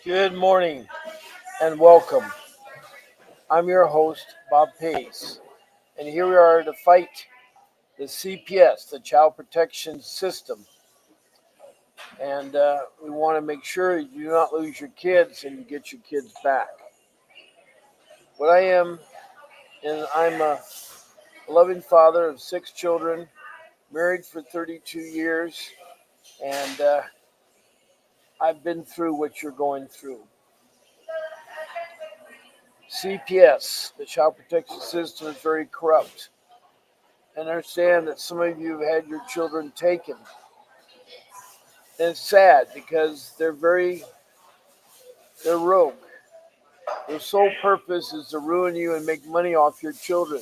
Good morning and welcome. I'm your host, Bob Pace, and here we are to fight the CPS, the Child Protection System. And we want to make sure you do not lose your kids and you get your kids back. What I am, and I'm a loving father of 6 children, married for 32 years, and I've been through what you're going through. CPS, the Child Protection System, is very corrupt. And understand that some of you have had your children taken. And it's sad because they're rogue. Their sole purpose is to ruin you and make money off your children.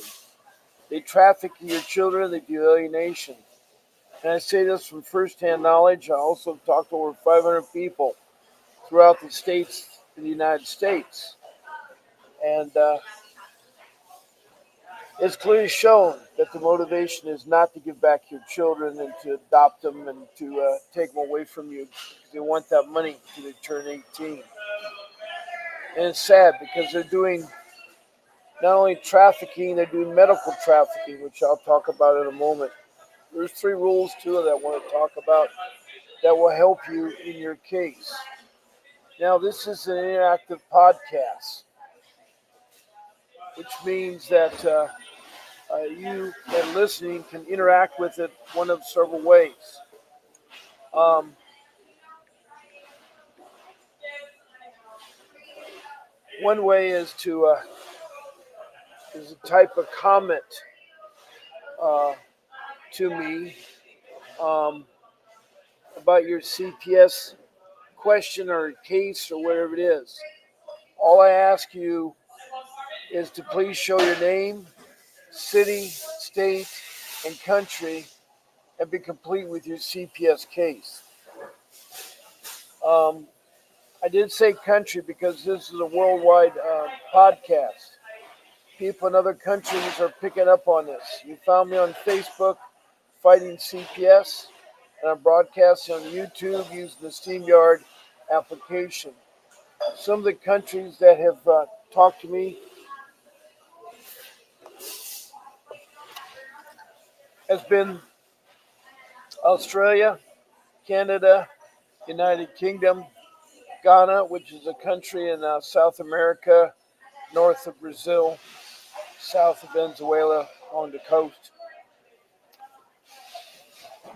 They traffic your children, they do alienation. And I say this from firsthand knowledge. I also talked to over 500 people throughout the states in the United States. And it's clearly shown that the motivation is not to give back your children and to adopt them and to take them away from you. They want that money till they turn 18. And it's sad because they're doing not only trafficking, they're doing medical trafficking, which I'll talk about in a moment. There's 3 rules too that I want to talk about that will help you in your case. Now, this is an interactive podcast, which means that you and listening can interact with it one of several ways. Um, one way is to type a comment uh, to me about your CPS question or case or whatever it is. All I ask you is to please show your name, city, state, and country, and be complete with your CPS case. I did say country because this is a worldwide podcast. People in other countries are picking up on this. You found me on Facebook, Fighting CPS, and I'm broadcasting on YouTube using the StreamYard application. Some of the countries that have talked to me has been Australia, Canada, United Kingdom, Ghana, which is a country in South America, north of Brazil, south of Venezuela, on the coast,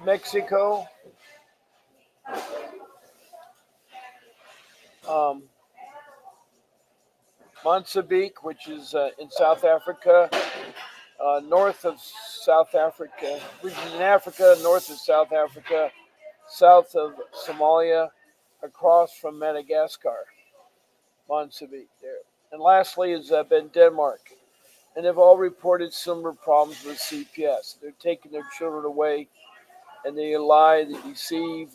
Mexico, um, Mozambique, which is in South Africa, north of South Africa, which is in Africa, north of South Africa, south of Somalia, across from Madagascar, Mozambique there. And lastly has been Denmark. And they've all reported similar problems with CPS. They're taking their children away and they lie, they deceive,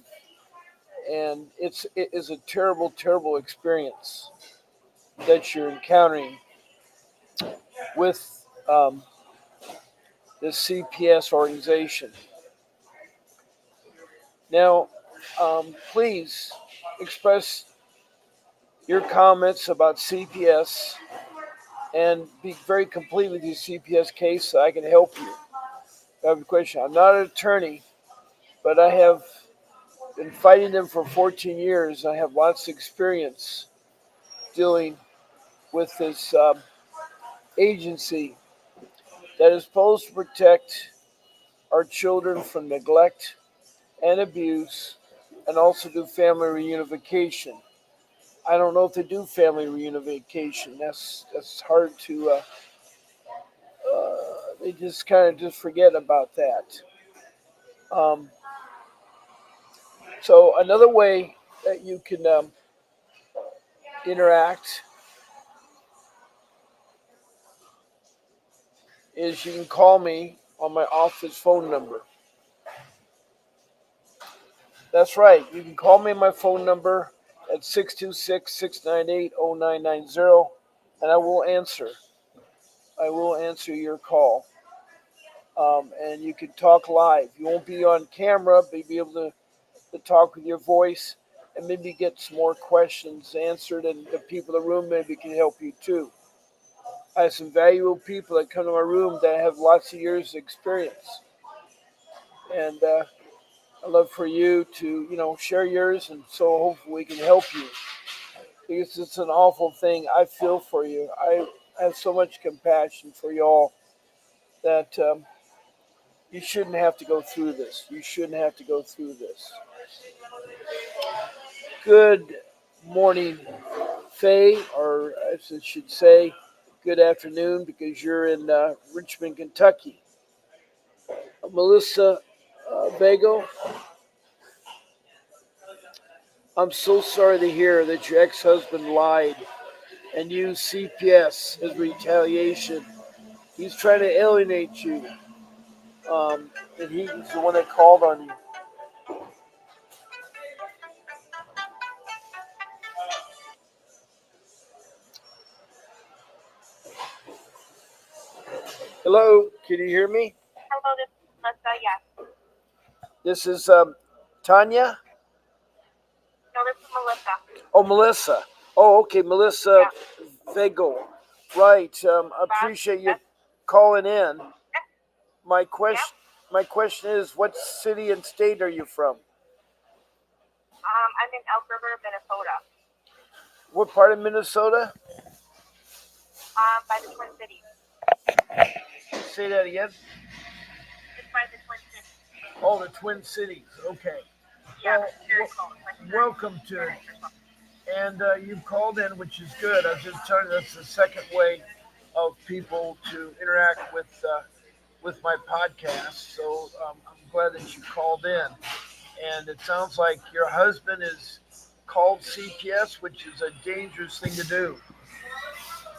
and it is a terrible, terrible experience that you're encountering with this CPS organization. Now, please express your comments about CPS and be very complete with your CPS case so I can help you. I have a question. I'm not an attorney, but I have been fighting them for 14 years. I have lots of experience dealing with this agency that is supposed to protect our children from neglect and abuse and also do family reunification. I don't know if they do family reunification. That's hard to. They just kind of just forget about that. Um, so another way that you can interact is you can call me on my office phone number. That's right. You can call me on my phone number at 626-698-0990, and I will answer. I will answer your call. And you can talk live. You won't be on camera, but you'll be able to talk with your voice. and maybe get some more questions answered, and the people in the room maybe can help you too. I have some valuable people that come to my room that have lots of years of experience, and I'd love for you to, share yours, and so hopefully we can help you because it's an awful thing. I feel for you. I have so much compassion for y'all that you shouldn't have to go through this. You shouldn't have to go through this. Good morning, Faye, or I should say, good afternoon because you're in Richmond, Kentucky. Melissa Vago, I'm so sorry to hear that your ex husband lied and used CPS as retaliation. He's trying to alienate you, and he's the one that called on you. Hello, can you hear me? Hello, this is Melissa. Yes. This is Tanya. No, this is Melissa. Oh, Melissa. Oh, okay, Melissa Yeah. Vago. Right. I Bob. appreciate you Yes. calling in. Yes. My Yep. question, my question is, what city and state are you from? I'm in Elk River, Minnesota. What part of Minnesota? By the Twin Cities. Say that again. Just by the Twin Cities. Oh, the Twin Cities. Okay. Yeah, Well, very close. Like welcome to 30 it. minutes or so. And you've called in, which is good. I was just telling you that's the second way of people to interact with my podcast. So I'm glad that you called in. And it sounds like your husband is called CPS, which is a dangerous thing to do.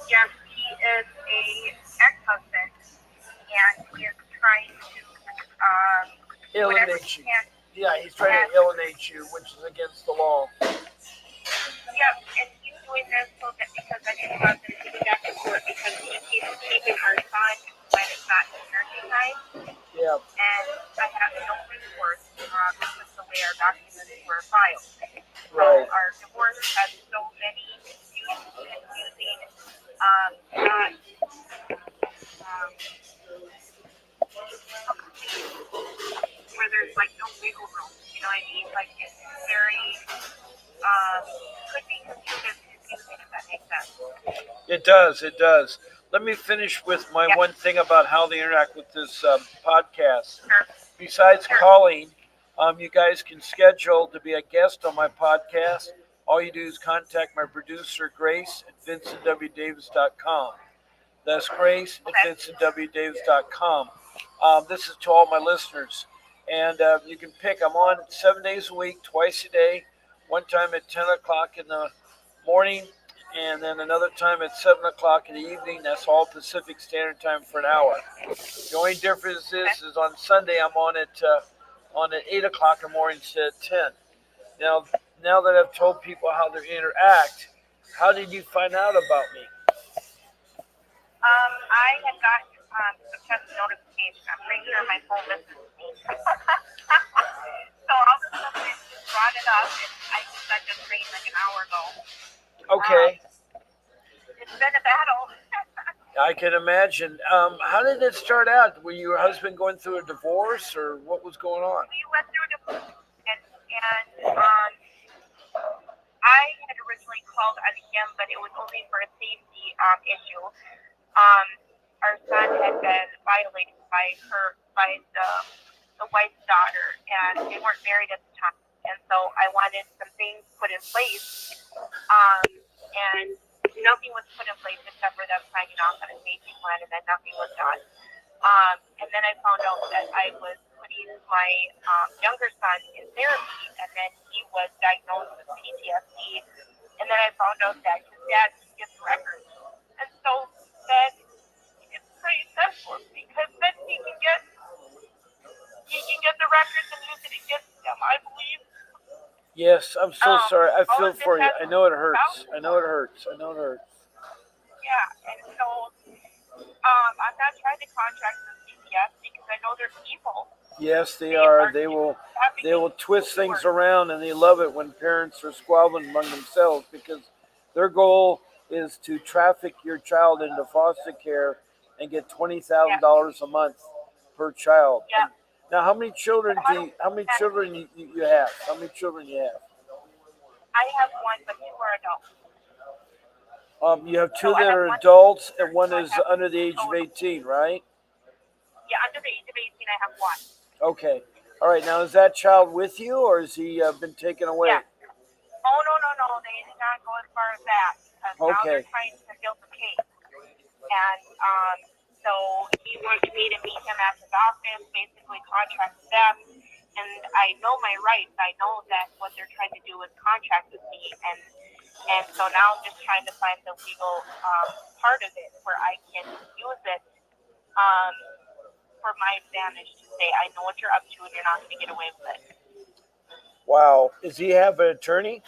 Yes, he is a ex-husband, and he is trying to do whatever he Alienate you. can. Yeah, he's trying And to alienate you, which is against the law. yep, and he's doing this so that because I didn't want them to go back to court because he keeps keeping our son when it's not parenting time. Yeah. And I have no recourse. This is the way our documents were filed. So Right. our divorce has so many confusing, not where there's like no wiggle room. You know what I mean? Like it's very could be confusing if that makes sense. It does. It does. Let me finish with my Yes. one thing about how they interact with this podcast. Sure. Besides Sure. calling, you guys can schedule to be a guest on my podcast. All you do is contact my producer, Grace, at vincentwdavis.com. That's Grace at Okay. vincentwdavis.com. This is to all my listeners. And you can pick, I'm on 7 days a week, twice a day, one time at 10 o'clock in the morning, and then another time at 7 o'clock in the evening. That's all Pacific Standard Time for an hour. The only difference is on Sunday I'm on at 8 o'clock in the morning instead of 10. Now that I've told people how they interact, how did you find out about me? I had got some text notification. I'm pretty sure my phone listens to me. So all of a sudden it just brought it up, and I just got just trained like an hour ago. Okay. It's been a battle. I can imagine. How did it start out? Were your husband going through a divorce, or what was going on? We went through divorce, and I had originally called on him, but it was only for a safety issue. Our son had been violated by the wife's daughter, and they weren't married at the time. And so I wanted some things put in place, and nothing was put in place except for them signing off on a safety plan, and then nothing was done. And then I found out that I was putting my younger son in therapy, and then he was diagnosed with PTSD. And then I found out that his dad gets records. And so then it's pretty simple because then he can get the records and use it against them, I believe. Yes, I'm so sorry. I all feel of this for you. has I know it hurts. thousands I know it hurts. I know it hurts. Yeah, and so I'm not trying to contract with CPS because I know there's people Yes, they They are. are They will advocating twist for things around, and they love it when parents are squabbling among themselves because their goal is to traffic your child into foster care and get yeah, $20,000 a month per child. And yeah. now, how many But children how do we how many that? children you have? How many children you have? I have one, but two are adults. You have So two I that have are one adults, and teenager. one So I is have under the two age of total. 18, right? Yeah, under the age of 18, I have one. Okay. All right. Now, is that child with you, or has he been taken away? Yes. Oh no, no, no. They did not go as far as that because now they're Okay. trying to build the case. And so he wants me to meet him at his office, basically contract with them. And I know my rights. I know that what they're trying to do is contract with me, and so now I'm just trying to find the legal part of it where I can use it um, for my advantage to say I know what you're up to and you're not going to get away with it. Wow. Does he have an attorney?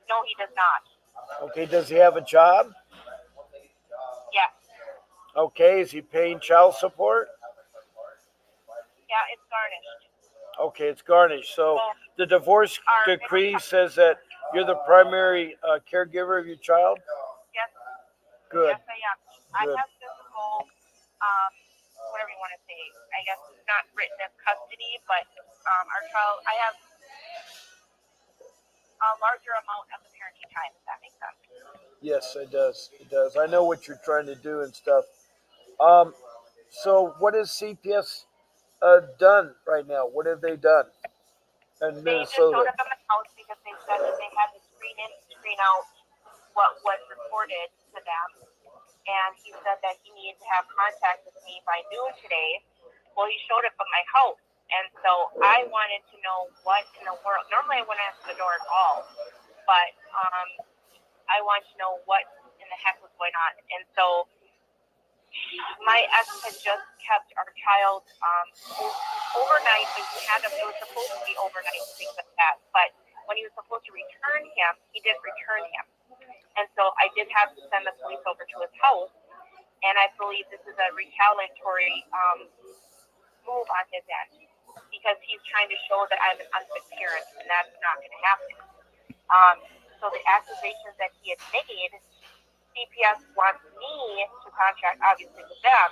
No, he does not. Okay. Does he have a job? Yes. Okay. Is he paying child support? Yeah, it's garnished. Okay. It's garnished. So So the divorce our middle decree child, says that you're the primary caregiver of your child? yes, Good. yes, I am. I Good. have physical, um, whatever you want to say. I guess it's not written as custody, but our child, I have a larger amount of the parenting time, if that makes sense. Yes, it does. It does. I know what you're trying to do and stuff. Um, so what has CPS done right now? What have they done in They just showed Minnesota? up at my house because they said that they had to screen in, screen out what was reported to them. And he said that he needed to have contact with me by noon today. Well, he showed up at my house. And so I wanted to know what in the world. Normally, I wouldn't answer the door at all, but I wanted to know what in the heck was going on. And so my ex had just kept our child overnight. But he had him. It was supposed to be overnight and things like that. But when he was supposed to return him, he didn't return him. And so I did have to send the police over to his house. And I believe this is a retaliatory move on his end because he's trying to show that I'm an unfit parent, and that's not going to happen. Um, so the accusations that he had made, CPS wants me to contract, obviously, with them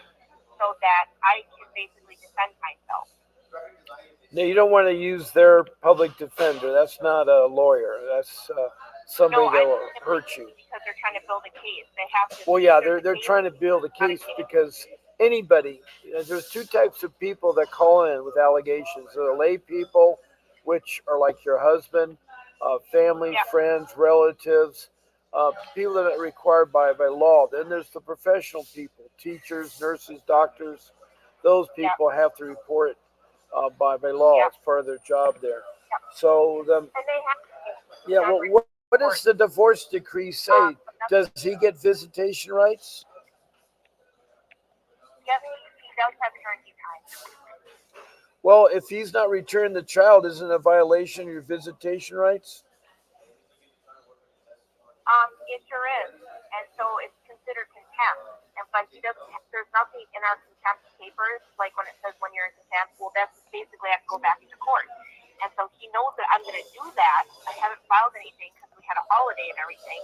so that I can basically defend myself. No, you don't want to use their public defender. That's not a lawyer. That's somebody No, that I'm will simply hurt you. suing because they're trying to build a case. They have to. Well, yeah, There's a they're case, trying to build a not a case case. because anybody. There's two types of people that call in with allegations. There are lay people, which are like your husband, family, Yeah, friends, relatives, people that are required by law. Then there's the professional people, teachers, nurses, doctors. Those yeah, people have to report it by law. yeah, It's part of their job there. yeah. So And they have yeah. that Well, what report. does the divorce decree say? That's, Does he get visitation rights? yes, he does have parenting time. Well, if he's not returning the child, isn't it a violation of your visitation rights? It sure is, and so it's considered contempt. And but he doesn't. There's nothing in our contempt papers like when it says when you're in contempt. Well, that's basically I have to go back to court. And so he knows that I'm going to do that. I haven't filed anything because we had a holiday and everything.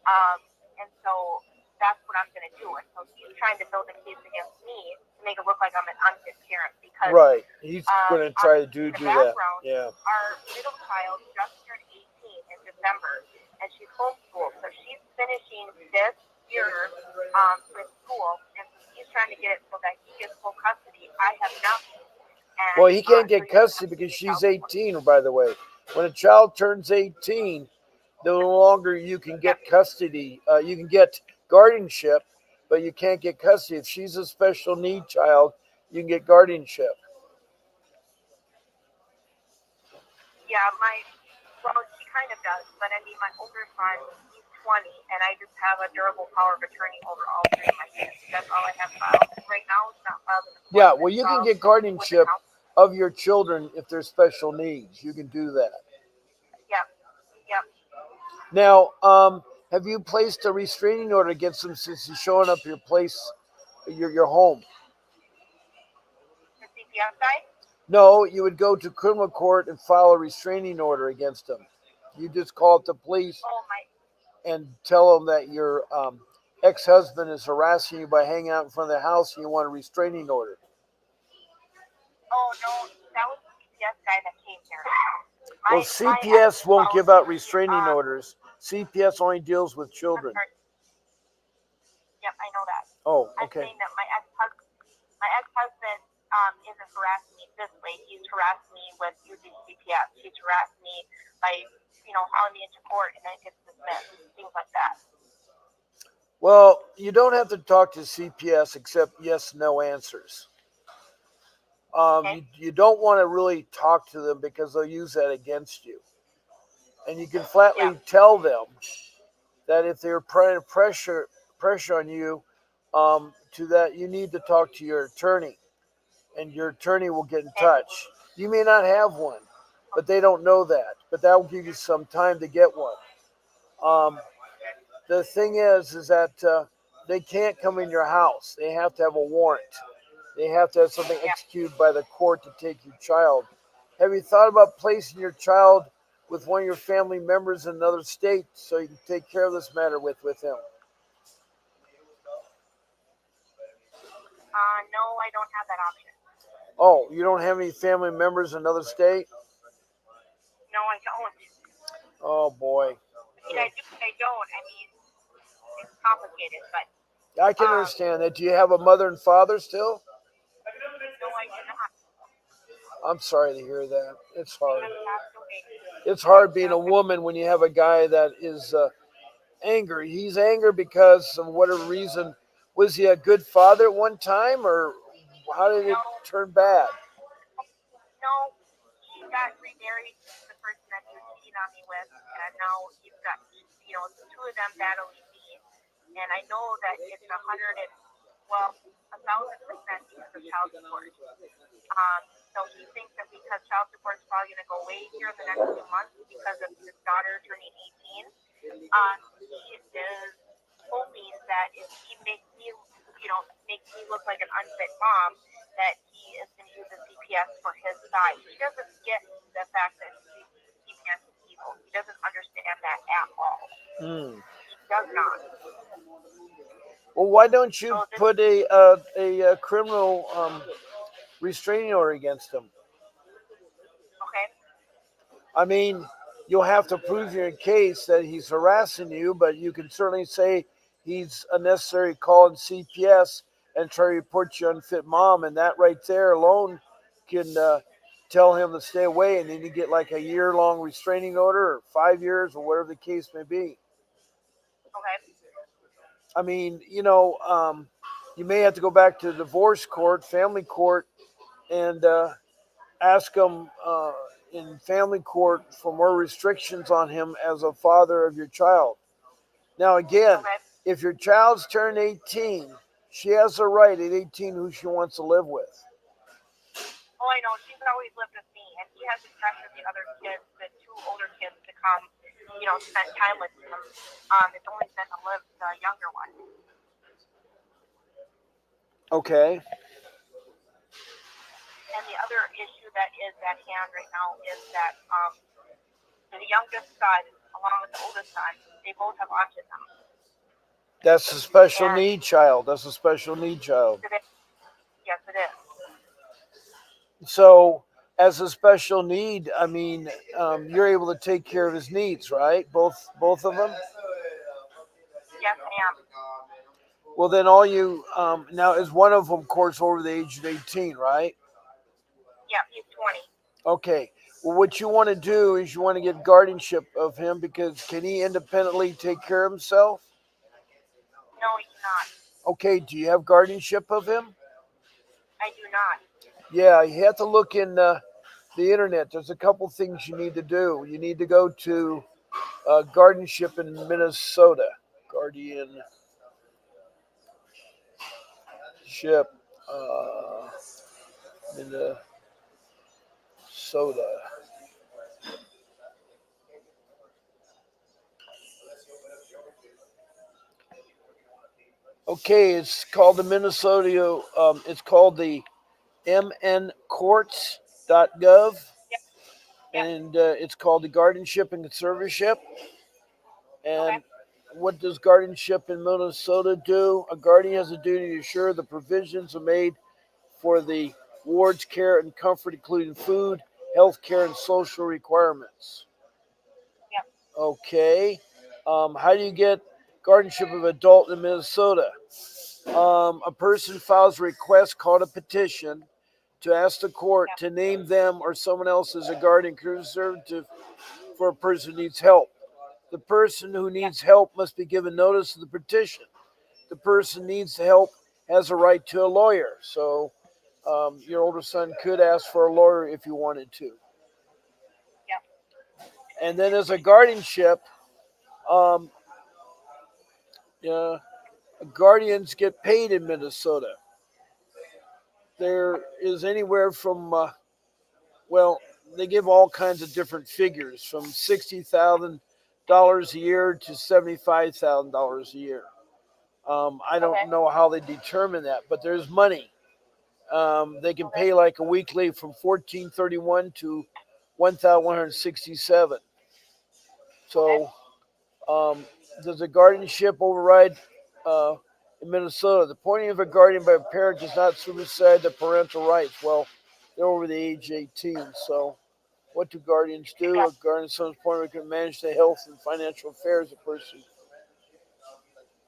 Um, and so that's what I'm going to do. And so he's trying to build a case against me to make it look like I'm an unfit parent because Right. He's going to on, try to in the do that. background, Yeah. our middle child just turned 18 in December, and she's homeschooled. So she's finishing this year with school, and so he's trying to get it so that he gets full custody. I have nothing. And Well, he can't so get he doesn't have custody to because pay she's child support. 18, by the way. When a child turns 18, no longer you can Yeah, get custody. You can get guardianship, but you can't get custody. If she's a special need child, you can get guardianship. yeah, well, she kind of does, but I mean, my older son, he's 20, and I just have a durable power of attorney over all three of my kids. That's all I have filed. Right now, it's not filed in the Yeah, courts, well, it's you can filed get with the guardianship county. of your children if they're special needs. You can do that. Yep, yep. Now, have you placed a restraining order against him since he's showing up your place, your home? The CPS CPS side? No, you would go to criminal court and file a restraining order against him. You just call up the police Oh my. and tell them that your ex-husband is harassing you by hanging out in front of the house and you want a restraining order. Oh no, that was the CPS guy that came here. Well, My ex CPS won't give spouse. out restraining orders. CPS only deals with I'm children. sorry. Yep, I know that. Oh, I'm okay. saying that my ex-husband isn't harassing me this way. He's harassed me with using CPS. He's harassed me by, hauling me into court and then it gets dismissed, things like that. Well, you don't have to talk to CPS except yes, no answers. Okay? You don't want to really talk to them because they'll use that against you. And you can flatly Yeah. tell them that if they're putting pressure on you, to that you need to talk to your attorney, and your attorney will get in Okay? touch. You may not have one, but they don't know that. But that will give you some time to get one. Um, the thing is that they can't come in your house. They have to have a warrant. They have to have something Yeah. executed by the court to take your child. Have you thought about placing your child with one of your family members in another state so you can take care of this matter with him? No, I don't have that option. Oh, you don't have any family members in another state? No, I don't. Oh boy. I mean, I do. I don't. I mean, it's complicated, but I can understand that. Do you have a mother and father still? no, I do not. I'm sorry to hear that. It's hard. They have passed away. It's hard being a Okay. woman when you have a guy that is angry. He's angry because of whatever reason. Was he a good father at one time, or how did it No, turn bad? no, he got remarried to the person that he was cheating on me with, and now he's got, two of them battling me. And I know that it's 1,000% because of child support. So he thinks that because child support is probably going to go away here in the next few months because of his daughter turning 18, he is hoping that if he makes me look like an unfit mom, that he is going to use the CPS for his side. He doesn't get the fact that CPS is evil. He doesn't understand that at all. Hmm. He does not. Well, why don't you So this, put a criminal restraining order against him? okay, I mean, you'll have to prove your case that he's harassing you, but you can certainly say he's unnecessary calling CPS and try to report you unfit mom, and that right there alone can tell him to stay away, and then you get like a year-long restraining order, or 5 years, or whatever the case may be. okay, I mean, you may have to go back to the divorce court, family court, and ask them in family court for more restrictions on him as a father of your child. Now, again, okay. if your child's turned 18, she has a right at 18 who she wants to live with. Oh, I know. She's always lived with me, and he hasn't pressured the other kids, the two older kids, to come, spend time with him. It's only been the younger one. Okay. And the other issue that is at hand right now is that the youngest son, along with the oldest son, they both have autism. That's a special And need child. That's a special need child. yes, it is. So, as a special need, I mean, you're able to take care of his needs, right? Both of them. Yes, I am. Well, then all you now is one of them, of course, over the age of 18, right? Yeah, he's 20. Okay. Well, what you want to do is you want to get guardianship of him because can he independently take care of himself? No, he's not. Okay. Do you have guardianship of him? I do not. Yeah, you have to look in the internet. There's a couple things you need to do. You need to go to guardianship in Minnesota. Guardianship. Uh, Minnesota. Okay, it's called the Minnesota. It's called the mncourts.gov, Yep. Yep. and it's called the Guardianship and Conservatorship. Okay. And what does guardianship in Minnesota do? A guardian has a duty to ensure the provisions are made for the ward's care and comfort, including food, health care, and social requirements. Yep. Okay. How do you get guardianship of adult in Minnesota? A person files a request called a petition to ask the court Yep. to name them or someone else as a guardian conservative for a person who needs help. The person who Yep. needs help must be given notice of the petition. The person needs help has a right to a lawyer. So your older son could ask for a lawyer if you wanted to. Yep. And then as a guardianship, um, uh, guardians get paid in Minnesota. There is anywhere from well, they give all kinds of different figures from $60,000 a year to $75,000 a year. I Okay. don't know how they determine that, but there's money. They can Okay. pay like a weekly from 1431 to 1,167. Okay. So does a guardianship override uh, in Minnesota? The appointing of a guardian by a parent does not supersede the parental rights. Well, they're over the age 18, so what do guardians do? Yep. A guardian son's appointment can manage the health and financial affairs of a person.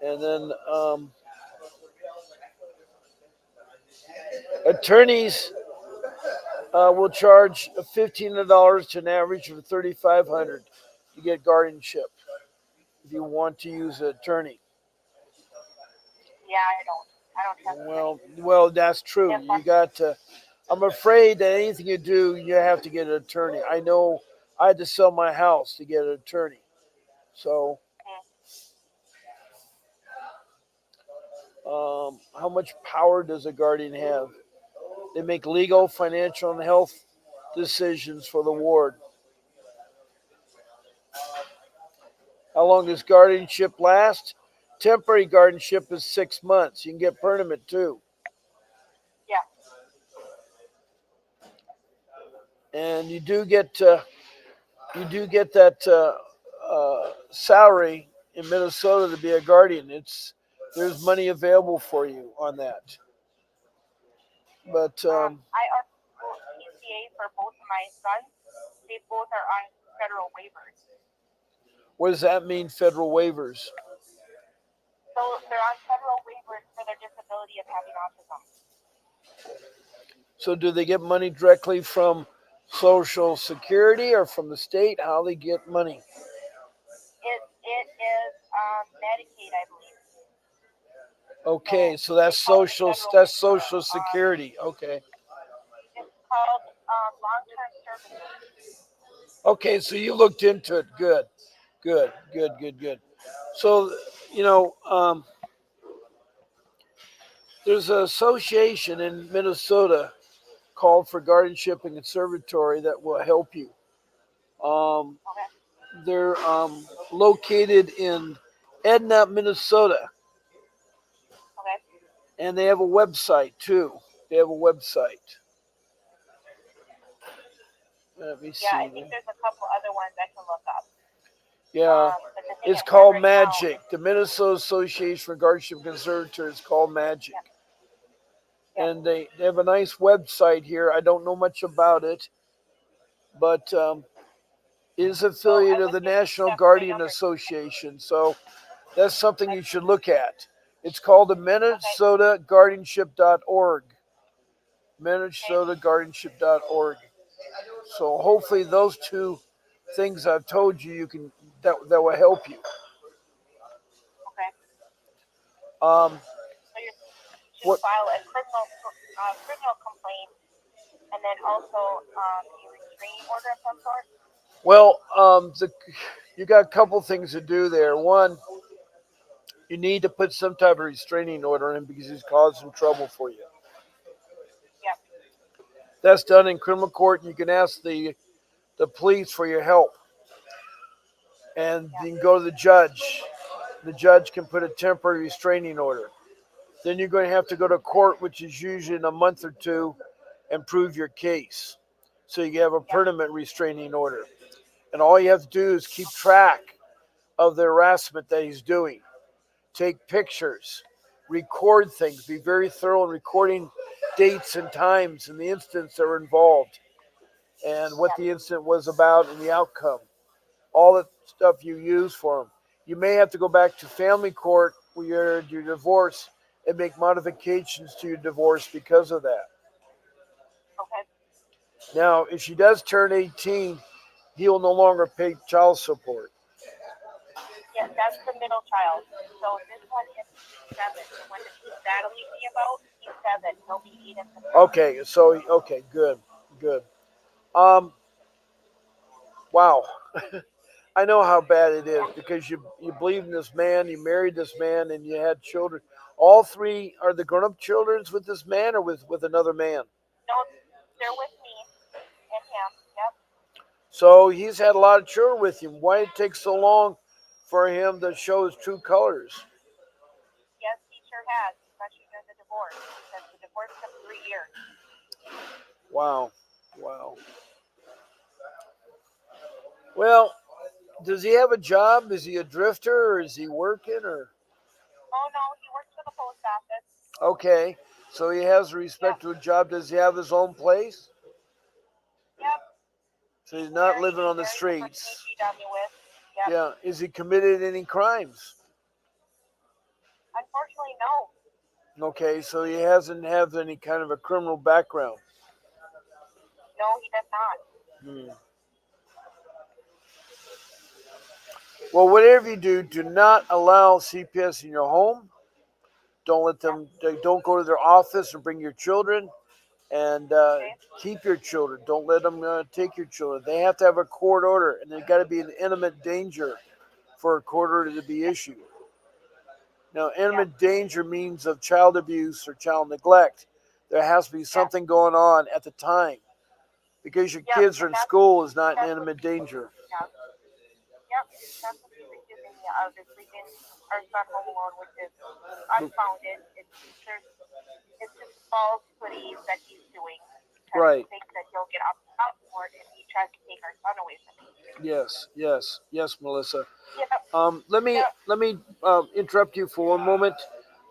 And then attorneys will charge $1,500 to an average of $3,500 to get guardianship if you want to use an attorney. Yeah, I don't. I don't trust attorneys. Well, that's true. If You got to. I'm afraid that anything you do, you have to get an attorney. I know I had to sell my house to get an attorney. So, mm, how much power does a guardian have? They make legal, financial, and health decisions for the ward. How long does guardianship last? Temporary guardianship is 6 months. You can get permanent too, yeah. and you do get that salary in Minnesota to be a guardian. There's money available for you on that. But I also CCA for both of my sons. They both are on federal waivers. what does that mean? Federal waivers. So they're on federal waivers for their disability of having autism. So do they get money directly from Social Security or from the state? How they get money? It is Medicaid, I believe. Okay, So so they call it federal. that's Social Security. Okay. It's called long-term services. Okay, so you looked into it. Good, good, good, good, good. So, you know, there's an association in Minnesota called for Guardianship and Conservatory that will help you. Um, Okay. they're located in Edna, Minnesota, Okay. and they have a website too. They have a website. Let me Yeah, see. I think there's a couple other ones I can look up. Yeah, But the thing it's at hand called right now, Magic. The Minnesota Association for Guardianship and Conservatory is called Magic. yeah, yeah. And they have a nice website here. I don't know much about it, but it is Well, affiliate I of would the give you National definitely a Guardian number. Association. So that's something you That's should look at. It's called the okay. Minnesota Guardianship.org. Okay. Minnesota Guardianship.org. So hopefully those two things I've told you, you can that will help you. Okay. Um, So you should what file a criminal complaint, and then also a restraining order of some sort. well, you got a couple things to do there. One, you need to put some type of restraining order in because he's causing trouble for you. Yep. That's done in criminal court. You can ask the police for your help, and Yeah. you can go to the judge. The judge can put a temporary restraining order. Then you're going to have to go to court, which is usually in a month or two, and prove your case. So you have a Yep. permanent restraining order. And all you have to do is keep track of the harassment that he's doing. Take pictures, record things, be very thorough in recording dates and times and the incidents that were involved and what Yep. the incident was about and the outcome. All the stuff you use for them. You may have to go back to family court where you're your divorce and make modifications to your divorce because of that. Okay. Now, if she does turn 18, he'll no longer pay child support. Yes, that's the middle child. So this one is 7. The one that he's battling me about, he's 7. He'll be 8 in September. Okay, good, good. Um, wow. I know how bad it is Yeah. because you believe in this man, you married this man, and you had children. All three are the grown up children with this man or with another man. No, they're with me and him. Yep. So he's had a lot of children with him. Why it takes so long for him to show his true colors? Yes, he sure has, especially during the divorce, because the divorce took 3 years. Wow, wow. Well, does he have a job? Is he a drifter or is he working or? Oh no, he works for the post office. Okay, so he has Yep. respect to a job. Does he have his own place? Yep. So he's not living He's on the married the person he streets. cheated on me with. Yep. Yeah. Is he committed any crimes? Unfortunately, no. Okay, so he hasn't have any kind of a criminal background. No, he does not. Hmm. Well, whatever you do, do not allow CPS in your home. Don't let Yep. them. Don't go to their office and bring your children. And Okay. keep your children. Don't let them take your children. They have to have a court order, and they've got to be in imminent danger for a court order to be issued. Now, Yep. imminent danger means of child abuse or child neglect. There has to be Yes. something going on at the time because your Yep. kids are And in school is not in that's what imminent he's danger. accusing me of. Yep. That's what he's accusing me of, is leaving our son home alone, which is unfounded. It's just false pleas that he's doing because he Right. thinks that he'll get out for it if he tries to take our son away from me. Yes, Melissa. Yep. Yep. Let me interrupt you for one moment.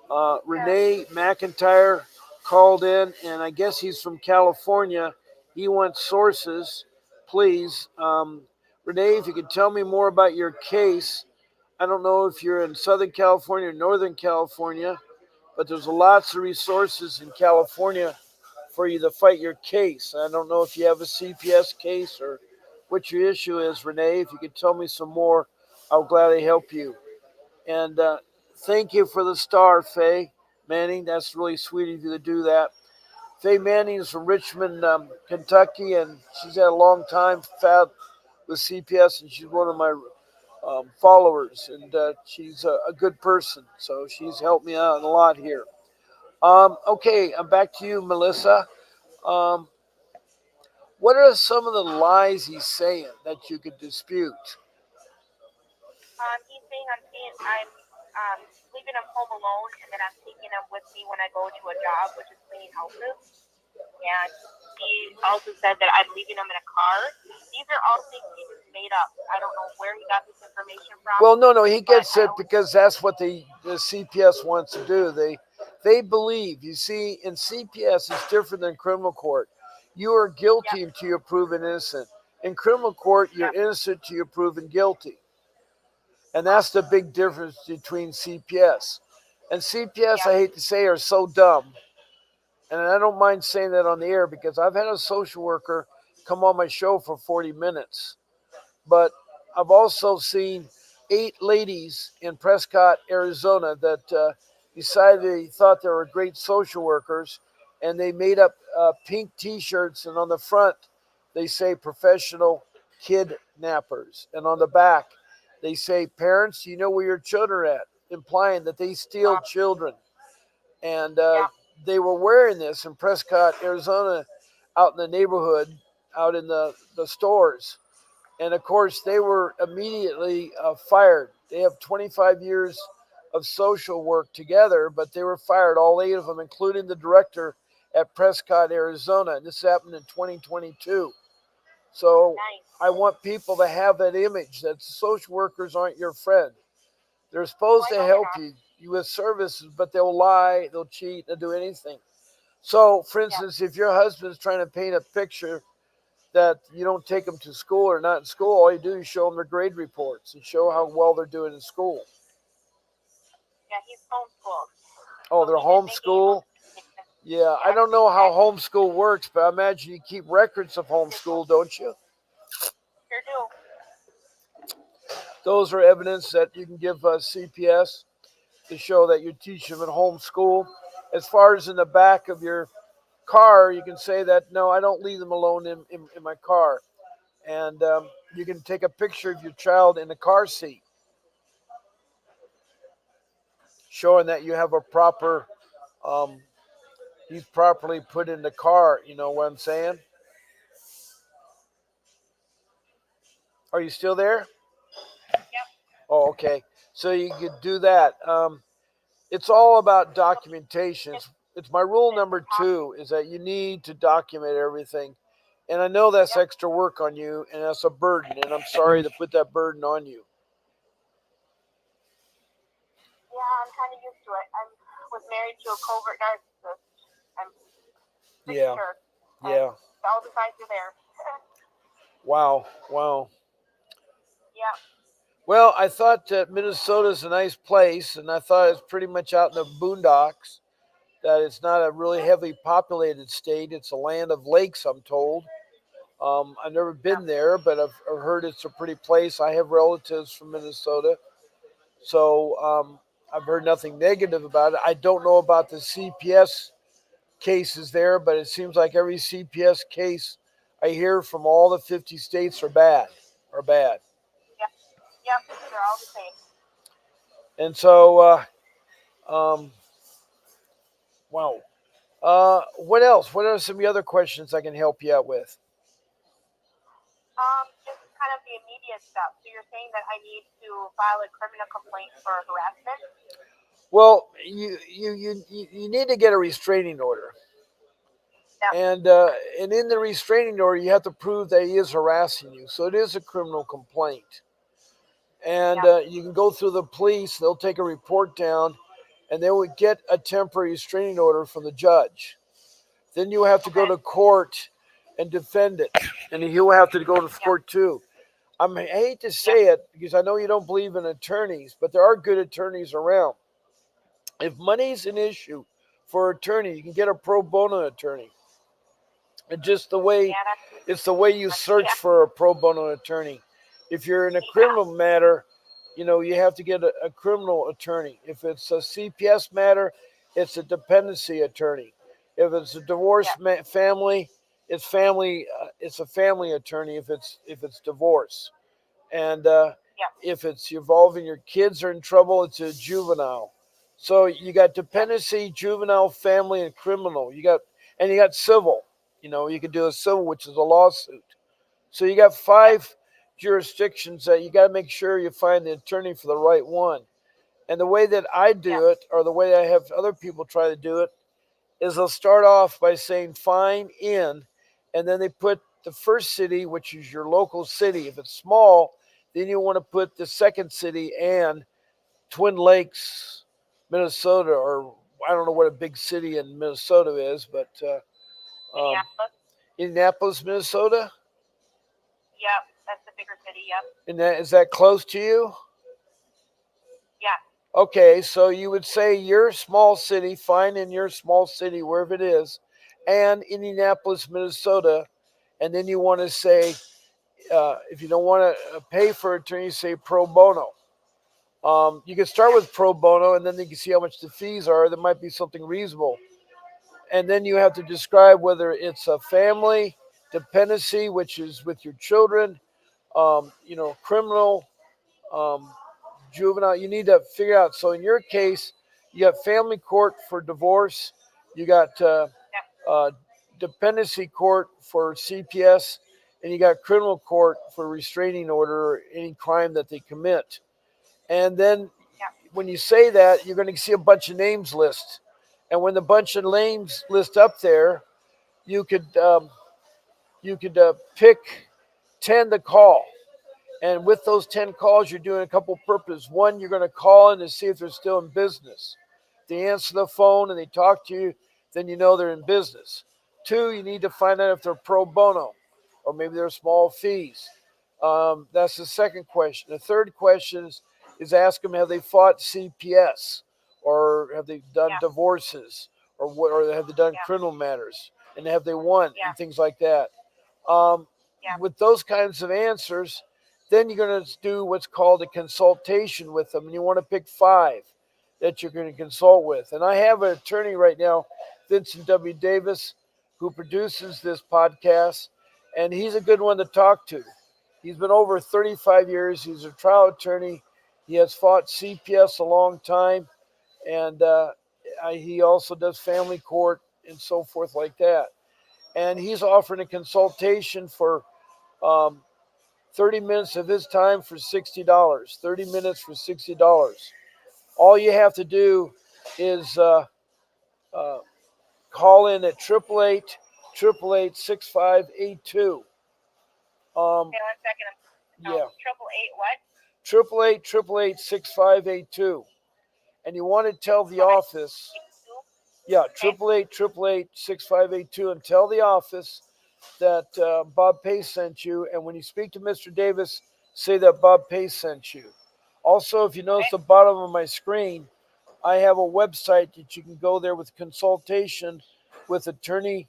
Sure. Renee McIntyre called in, and I guess he's from California. He wants sources, please. Renee, if you could tell me more about your case. I don't know if you're in Southern California or Northern California, but there's lots of resources in California for you to fight your case. I don't know if you have a CPS case or what your issue is, Renee. If you could tell me some more, I'll gladly help you. And thank you for the star, Faye Manning. That's really sweet of you to do that. Faye Manning is from Richmond, Kentucky, and she's had a long time with CPS, and she's one of my followers, and she's a good person. So she's helped me out a lot here. Okay, I'm back to you, Melissa. Um, what are some of the lies he's saying that you could dispute? He's saying I'm leaving him home alone, and then I'm taking him with me when I go to a job, which is cleaning houses. And he also said that I'm leaving him in a car. These are all things he just made up. I don't know where he got this information from. Well, no, he But gets it because that's what the CPS wants to do. They believe. You see, in CPS, it's different than criminal court. You are yep. guilty until you're proven innocent. In criminal court, you're Yep. innocent until you're proven guilty. And that's the big difference between CPS. And CPS, I Yep. hate to say, are so dumb. And I don't mind saying that on the air because I've had a social worker come on my show for 40 minutes. But I've also seen 8 ladies in Prescott, Arizona that decided they thought they were great social workers and they made up pink t shirts, and on the front they say professional kidnappers. And on the back they say, parents, you know where your children are at, implying that they steal children. And Yep. they were wearing this in Prescott, Arizona, out in the neighborhood, out in the stores. And of course, they were immediately fired. They have 25 years of social work together, but they were fired, all 8 of them, including the director at Prescott, Arizona. This happened in 2022. So Nice. I want people to have that image that social workers aren't your friend. They're Oh, supposed I to know they're help not. you with services, but they'll lie, they'll cheat, they'll do anything. So, for Yeah. instance, if your husband's trying to paint a picture that you don't take them to school or not in school, all you do is show them their grade reports and show how well they're doing in school. Yeah, he's homeschooled, Oh, so they're he did make it able homeschool. to take them. Yeah, I Yes, don't know how exactly. homeschool works, but I imagine you keep records of homeschool, don't you? Sure do. Those are evidence that you can give CPS to show that you teach them at homeschool. As far as in the back of your car, you can say that no, I don't leave them alone in my car. And you can take a picture of your child in the car seat, showing that you have a proper, um, he's properly put in the car. You know what I'm saying? Are you still there? Yep. Oh, okay. So you could do that. It's all about documentation. It's my rule It's number awesome. 2 is that you need to document everything. And I know that's Yep. extra work on you, and that's a burden. And I'm sorry to put that burden on you. Yeah, I'm kind of used to it. I was married to a covert narcissist. I'm pretty Yeah, sure, and yeah. all the signs are there. Wow, wow. Yeah. Well, I thought that Minnesota's a nice place, and I thought it's pretty much out in the boondocks. That it's not a really heavily populated state. It's a land of lakes, I'm told. I've never Yeah. been there, but I've heard it's a pretty place. I have relatives from Minnesota, so I've heard nothing negative about it. I don't know about the CPS cases there, but it seems like every CPS case I hear from all the 50 states are bad, are bad. Yeah. Yep. They're all the same. And so, um, wow. What else? What are some of the other questions I can help you out with? Just kind of the immediate stuff. So you're saying that I need to file a criminal complaint for harassment? Well, you need to get a restraining order, Yeah. and in the restraining order, you have to prove that he is harassing you. So it is a criminal complaint, and Yeah. you can go through the police. They'll take a report down, and they will get a temporary restraining order from the judge. Then you have to go Okay. to court and defend it, and he'll have to go to Yeah. court too. I hate to Yeah. say it because I know you don't believe in attorneys, but there are good attorneys around. If money's an issue for an attorney, you can get a pro bono attorney. And just the way Yeah. it's the way you search Yeah. for a pro bono attorney. If you're in a Yeah. criminal matter, you have to get a criminal attorney. If it's a CPS matter, it's a dependency attorney. If it's a divorce Yeah. family, it's family. It's a family attorney. If it's divorce. And Yeah. if it's involving your kids are in trouble, it's a juvenile. So you got Yeah. dependency, juvenile, family, and criminal. You got civil. You can do a civil, which is a lawsuit. So you got Yeah. 5 jurisdictions that you got to make sure you find the attorney for the right one. And the way that I Yeah. do it, or the way I have other people try to do it, is they'll start off by saying fine in, and then they put the first city, which is your local city. If it's small, then you want to put the second city and Twin Lakes, Minnesota, or I don't know what a big city in Minnesota is, but Minneapolis. Indianapolis, Minnesota. Yep. That's the bigger city. Yep. And is that close to you? Yeah. Okay, so you would say your small city, fine in your small city, wherever it is, and Indianapolis, Minnesota, and then you want to say, if you don't want to pay for an attorney, say pro bono. You can start Yeah. with pro bono, and then you can see how much the fees are. There might be something reasonable, and then you have to describe whether it's a family dependency, which is with your children, criminal, um, juvenile. You need to figure out. So in your case, you got family court for divorce, you got Yeah. uh, dependency court for CPS, and you got criminal court for restraining order or any crime that they commit. And then Yeah. when you say that, you're going to see a bunch of names list. And when the bunch of names list up there, you could pick 10 to call. And with those 10 calls, you're doing a couple purposes. One, you're going to call in to see if they're still in business. If they answer the phone and they talk to you, then you know they're in business. Two, you need to find out if they're pro bono or maybe they're small fees. That's the second question. The third question is ask them, have they fought CPS or have they done Yeah. divorces or have they done Yeah. criminal matters and have they won Yeah. and things like that. Um, Yeah. with those kinds of answers, then you're going to do what's called a consultation with them, and you want to pick 5 that you're going to consult with. And I have an attorney right now, Vincent W. Davis, who produces this podcast, and he's a good one to talk to. He's been over 35 years. He's a trial attorney. He has fought CPS a long time, and he also does family court and so forth like that. And he's offering a consultation for um, 30 minutes of his time for $60. 30 minutes for $60. All you have to do is uh, call in at 888 Okay, 1 second. No, Yeah, 888 what? 888 And you want to tell the Okay. office, 82. yeah, Okay. 888 and tell the office that Bob Pace sent you. And when you speak to Mr. Davis, say that Bob Pace sent you. Also, if you notice Okay. the bottom of my screen, I have a website that you can go there with consultation with attorney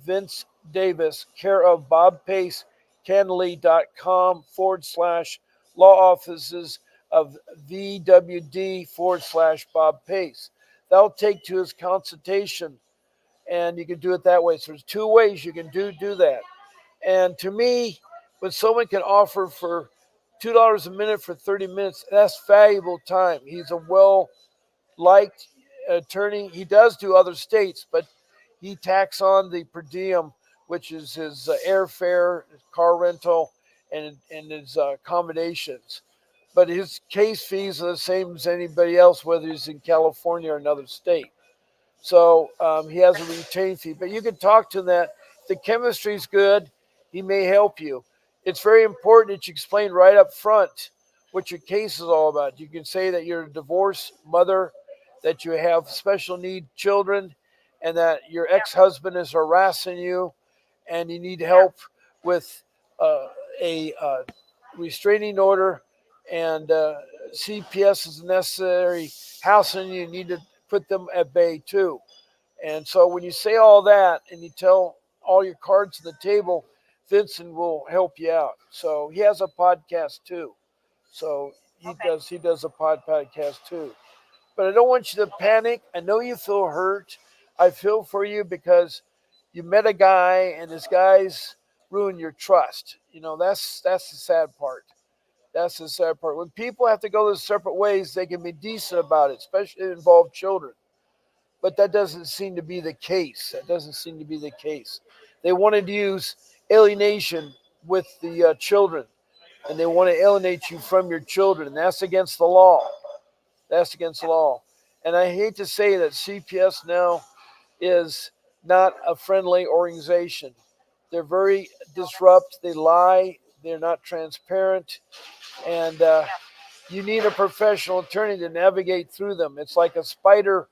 Vince Davis, care of Bob Pace, Canley.com/law offices of VWD/Bob Pace. That'll take to his consultation, and you can do it that way. So there's 2 ways you can do that. And to me, when someone can offer for $2 a minute for 30 minutes, that's valuable time. He's a well liked attorney. He does do other states, but he tacks on the per diem, which is his airfare, his car rental, and his accommodations. But his case fees are the same as anybody else, whether he's in California or another state. So he has a retained fee. But you can talk to him that if the chemistry's good, he may help you. It's very important that you explain right up front what your case is all about. You can say that you're a divorced mother, that you have special need children, and that your Yeah. ex-husband is harassing you, and you need Yeah. help with a restraining order, and CPS is necessary housing. You need to put them at bay too. And so when you say all that and you tell all your cards on the table, Vincent will help you out. So he has a podcast too. So Okay. he does a podcast too. But I don't want you to Okay. panic. I know you feel hurt. I feel for you because you met a guy and this guy's ruined your trust. You know, that's the sad part. That's the sad part. When people have to go their separate ways, they can be decent about it, especially if it involves children. But that doesn't seem to be the case. That doesn't seem to be the case. They wanted to use alienation with the children, and they want to alienate you from your children, and that's against the law. That's against the Yeah. law. And I hate to say that CPS now is not a friendly organization. They're very Okay. disrupt. They lie. They're not transparent, and Yeah. you need a professional attorney to navigate through them. It's like a spider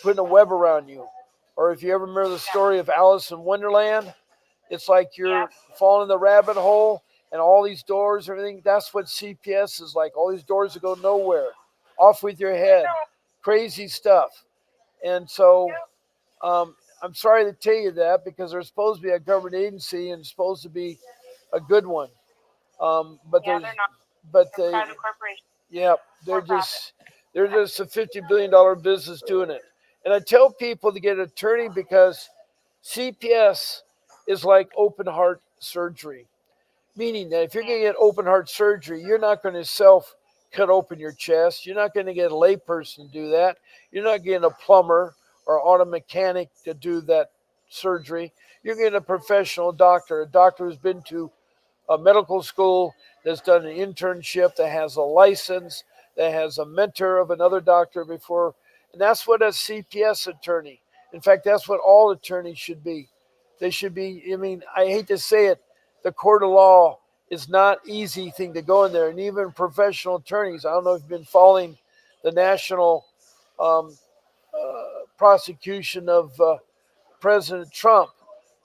putting a web around you. Or if you ever remember the Yeah. story of Alice in Wonderland, it's like Yeah. you're falling in the rabbit hole and all these doors, everything. That's what CPS is like. All these doors that go nowhere. Off with your I head. know. Crazy stuff. And so Yeah. I'm sorry to tell you that because they're supposed to be a government agency and supposed to be a good one. But Yeah. there's, They're not. but They're they, private corporations yeah, for profit. they're just a $50 billion business doing it. And I tell people to get an attorney because CPS is like open heart surgery, meaning that if you're Mm. going to get open heart surgery, you're not going to self cut open your chest. You're not going to get a layperson to do that. You're not getting a plumber or auto mechanic to do that surgery. You're getting a professional doctor, a doctor who's been to a medical school, that's done an internship, that has a license, that has a mentor of another doctor before, And that's what a CPS attorney, in fact, that's what all attorneys should be. They should be, I mean, I hate to say it, the court of law is not easy thing to go in there. And even professional attorneys, I don't know if you've been following the national um, prosecution of President Trump,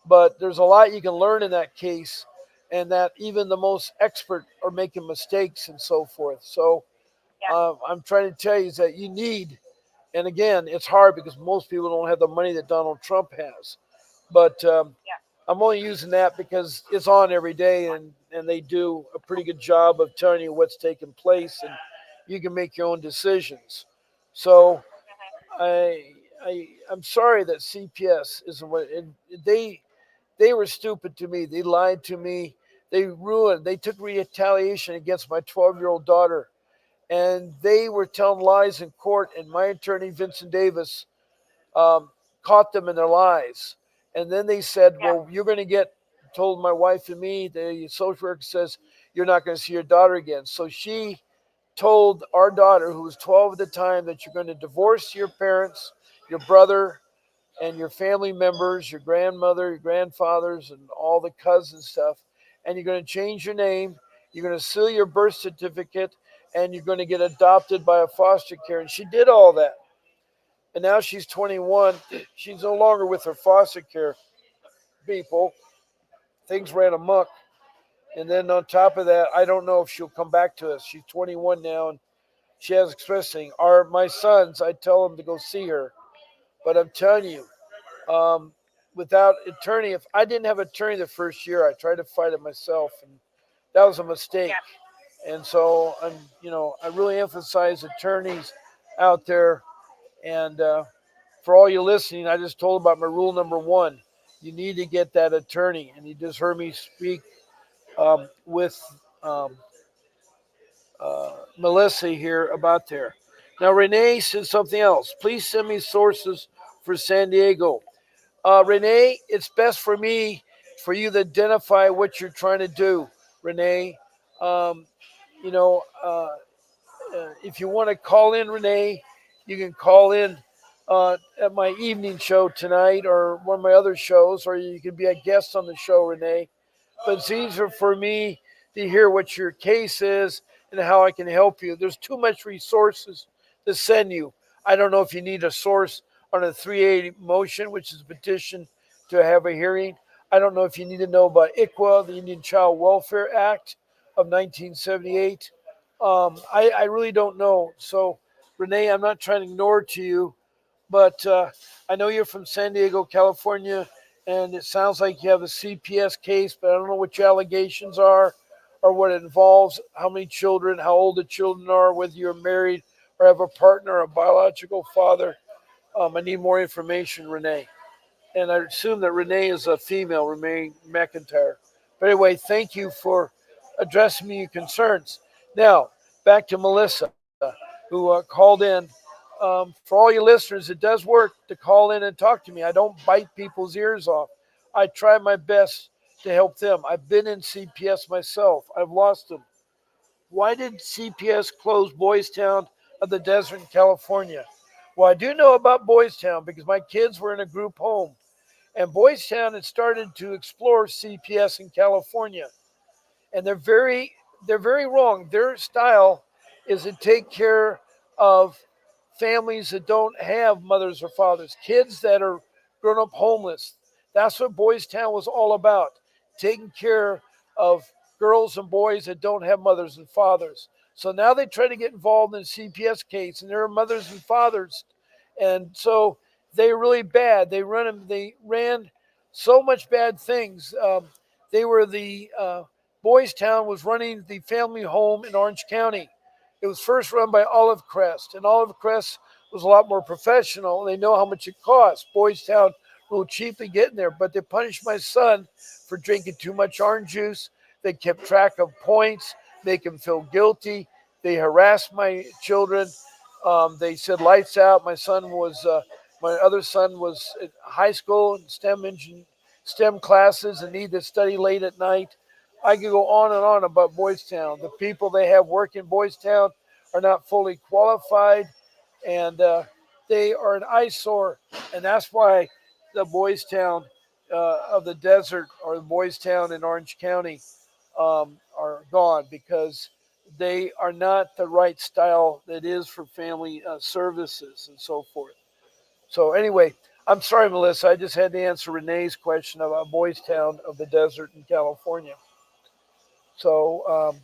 but there's a lot you can learn in that case, and that even the most expert are making mistakes and so forth. So yeah, I'm trying to tell you is that you need, and again, it's hard because most people don't have the money that Donald Trump has. But yeah, I'm only using that because it's on every day, and they do a pretty good job of telling you what's taking place, and you can make your own decisions. So hmm, I, I'm sorry that CPS isn't what they they were stupid to me. They lied to me. They ruined. They took retaliation against my 12-year-old daughter, and they were telling lies in court. And my attorney Vincent Davis um, caught them in their lies. And then they said, yeah, "Well, you're going to get." Told my wife and me. The social worker says you're not going to see your daughter again. So she told our daughter, who was 12 at the time, that you're going to divorce your parents, your brother, and your family members, your grandmother, your grandfathers, and all the cousins stuff. And you're going to change your name. You're going to seal your birth certificate, and you're going to get adopted by a foster care. And she did all that. And now she's 21. She's no longer with her foster care people. Things ran amok. And then on top of that, I don't know if she'll come back to us. She's 21 now, and she has expressed saying, "Are my sons?" I tell them to go see her, but I'm telling you, um, without attorney, if I didn't have attorney the first year, I tried to fight it myself, and that was a mistake. yeah, And so I really emphasize attorneys out there. And for all you listening, I just told about my rule number one. You need to get that attorney, and you just heard me speak with um, Melissa here about there. Now, Renee said something else. Please send me sources for San Diego. Renee, it's best for me for you to identify what you're trying to do, Renee. Um, you know, if you want to call in, Renee, you can call in at my evening show tonight or one of my other shows, or you can be a guest on the show, Renee. But it's easier for me to hear what your case is and how I can help you. There's too much resources to send you. I don't know if you need a source on a 380 motion, which is a petition to have a hearing. I don't know if you need to know about ICWA, the Indian Child Welfare Act of 1978. I really don't know. So, Renee, I'm not trying to ignore it to you, but I know you're from San Diego, California, and it sounds like you have a CPS case, but I don't know what your allegations are or what it involves, how many children, how old the children are, whether you're married or have a partner or a biological father. I need more information, Renee. And I assume that Renee is a female, Renee McIntyre. But anyway, thank you for addressing me your concerns. Now, back to Melissa, who called in. For all your listeners, it does work to call in and talk to me. I don't bite people's ears off. I try my best to help them. I've been in CPS myself. I've lost them. Why did CPS close Boys Town of the Desert in California? Well, I do know about Boys Town because my kids were in a group home, and Boys Town had started to explore CPS in California, and they're very wrong. Their style is to take care of families that don't have mothers or fathers, kids that are grown up homeless. That's what Boys Town was all about, taking care of girls and boys that don't have mothers and fathers. So now they try to get involved in a CPS case, and there are mothers and fathers, and so they're really bad. They ran so much bad things. They were the Boys Town was running the family home in Orange County. It was first run by Olive Crest, and Olive Crest was a lot more professional. They know how much it costs. Boys Town will cheaply get in there, but they punished my son for drinking too much orange juice. They kept track of points, make him feel guilty. They harassed my children. They said lights out. My other son was at high school in STEM classes and needed to study late at night. I could go on and on about Boys Town. The people they have working Boys Town are not fully qualified, and They are an eyesore, and that's why the Boys Town of the desert, or the Boys Town in Orange County, are gone because they are not the right style that is for family services and so forth. So anyway, I'm sorry, Melissa. I just had to answer Renee's question about Boys Town of the desert in California. So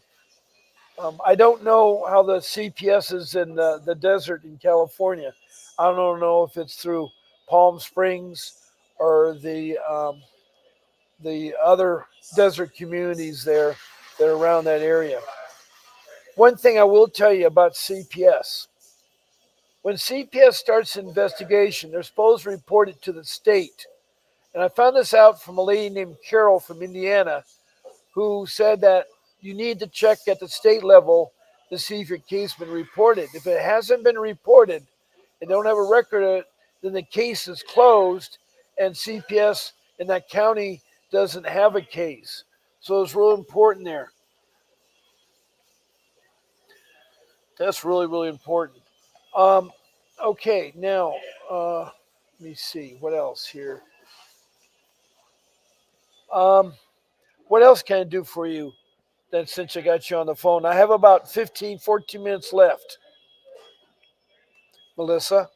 I don't know how the CPS is in the desert in California. I don't know if it's through Palm Springs or the other desert communities there that are around that area. One thing I will tell you about CPS: when CPS starts an investigation, they're supposed to report it to the state. And I found this out from a lady named Carol from Indiana, who said that you need to check at the state level to see if your case has been reported. If it hasn't been reported and don't have a record of it, then the case is closed, and CPS in that county doesn't have a case. So it's real important there. That's really, really important. Um, okay, now let me see what else here. Um, what else can I do for you? Then, since I got you on the phone, I have about 15, 14 minutes left. Melissa,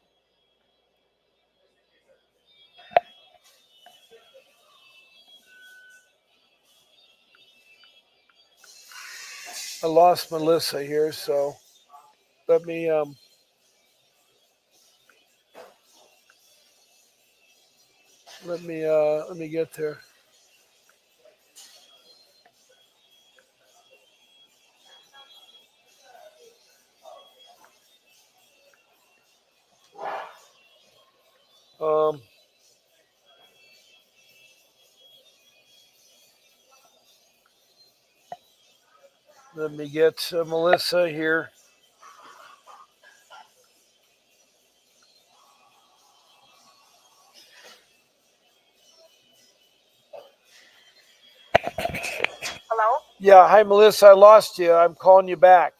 I lost Melissa here, so let me let me get there. Um, let me get Melissa here. Hello? Yeah, hi Melissa, I lost you. I'm calling you back.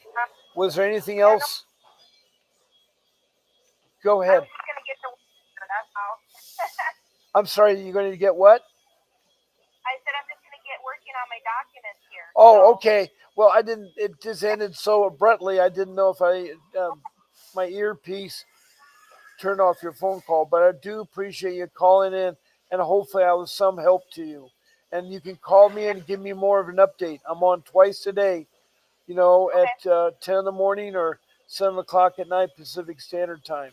Was there anything Yeah, no, else? Go I ahead. was just going to get to work. That's all. I'm sorry, you're going to get what? I said I'm just going to get working on my documents here. Oh, So, okay. Well, I didn't. It just ended so abruptly. I didn't know if my earpiece turned off your phone call. But I do appreciate you calling in, and hopefully I was some help to you. And you can call me and give me more of an update. I'm on twice a day. okay. At 10 in the morning or 7 o'clock at night Pacific Standard Time.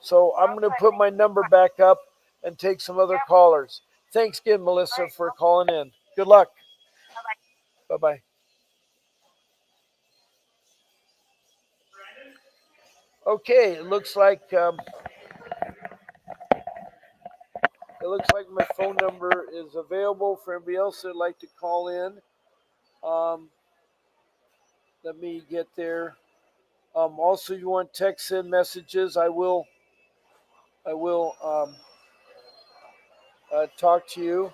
So I'm Sounds going to good. put Thank my you so number much. back up and take some other Yep. callers. Thanks again, All Melissa, right. for No, calling in. Good luck. bye-bye. Bye bye. Okay, it looks like my phone number is available for anybody else that'd like to call in. Um, let me get there. Also, if you want text in messages, I will talk to you.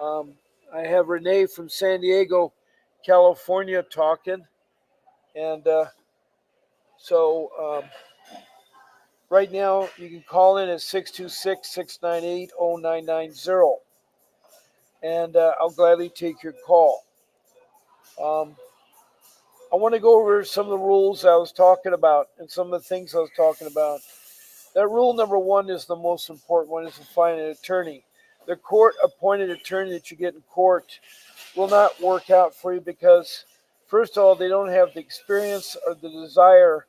Um, I have Renee from San Diego, California, talking, and so right now you can call in at 626-698-0990, and I'll gladly take your call. Um, I want to go over some of the rules I was talking about and some of the things I was talking about. That rule number one is the most important one: is to find an attorney. The court-appointed attorney that you get in court will not work out for you because, first of all, they don't have the experience or the desire